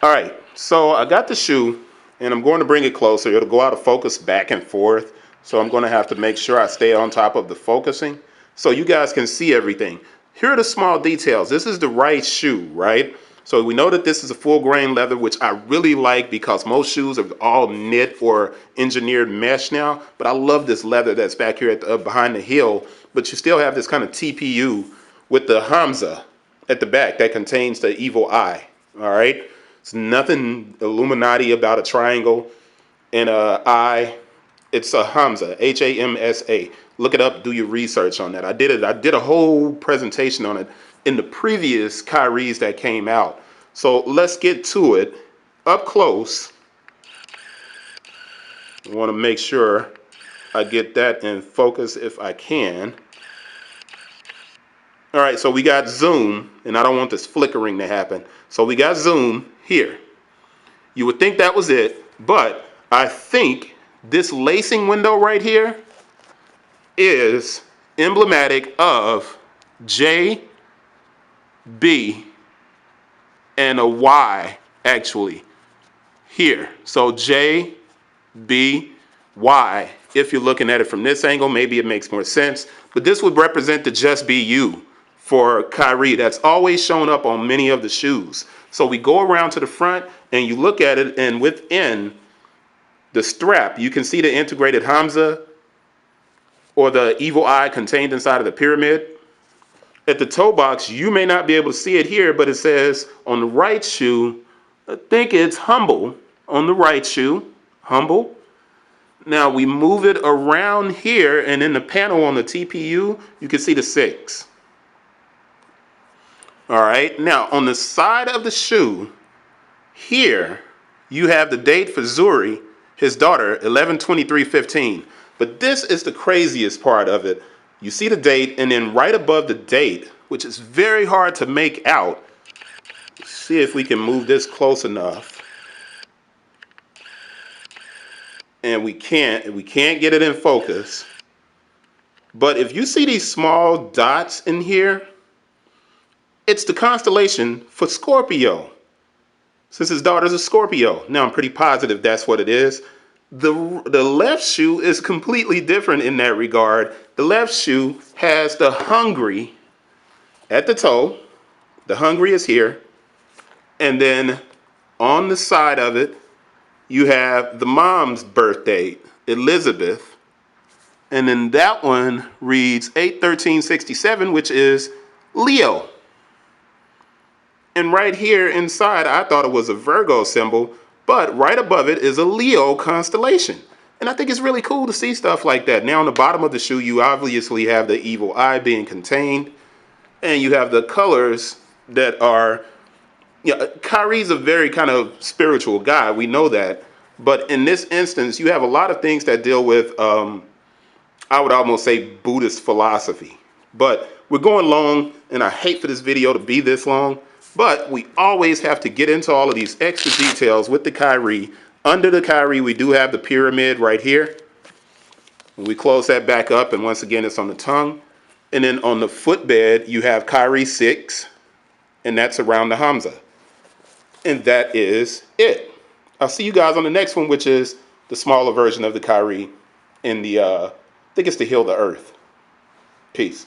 All right, so I got the shoe, and I'm going to bring it closer. It'll go out of focus back and forth, so I'm going to have to make sure I stay on top of the focusing so you guys can see everything. Here are the small details. This is the right shoe, right? So we know that this is a full grain leather, which I really like because most shoes are all knit or engineered mesh now, but I love this leather that's back here at behind the heel, but you still have this kind of TPU with the Hamza at the back that contains the evil eye, all right? It's nothing Illuminati about a triangle and a eye. It's a Hamza, Hamsa. Look it up. Do your research on that. I did it. I did a whole presentation on it in the previous Kyries that came out. So let's get to it up close. I want to make sure I get that in focus if I can. All right, so we got zoom, and I don't want this flickering to happen. So we got zoom here. You would think that was it, but I think this lacing window right here is emblematic of J, B, and a Y actually here. So J, B, Y. If you're looking at it from this angle, maybe it makes more sense. But this would represent the Just Be You for Kyrie. That's always shown up on many of the shoes. So we go around to the front and you look at it, and within the strap, you can see the integrated Hamza or the evil eye contained inside of the pyramid. At the toe box, you may not be able to see it here, but it says on the right shoe, I think it's humble on the right shoe, humble. Now we move it around here, and in the panel on the TPU, you can see the 6. All right, now on the side of the shoe, here you have the date for Zuri, his daughter, 11/23/15. But this is the craziest part of it. You see the date, and then right above the date, which is very hard to make out, see if we can move this close enough. And we can't get it in focus. But if you see these small dots in here, it's the constellation for Scorpio, since his daughter's a Scorpio. Now I'm pretty positive that's what it is. The left shoe is completely different in that regard. The left shoe has the hungry at the toe. The hungry is here. And then on the side of it, you have the mom's birth date, Elizabeth. And then that one reads 8/13/67, which is Leo. And right here inside, I thought it was a Virgo symbol, but right above it is a Leo constellation. And I think it's really cool to see stuff like that. Now on the bottom of the shoe, you obviously have the evil eye being contained, and you have the colors that are, Kyrie's a very kind of spiritual guy. We know that. But in this instance, you have a lot of things that deal with, I would almost say, Buddhist philosophy. But we're going long, and I hate for this video to be this long. But we always have to get into all of these extra details with the Kyrie. Under the Kyrie, we do have the pyramid right here. We close that back up, and once again, it's on the tongue. And then on the footbed, you have Kyrie 6, and that's around the Hamza. And that is it. I'll see you guys on the next one, which is the smaller version of the Kyrie in the, I think it's the Heal the Earth. Peace.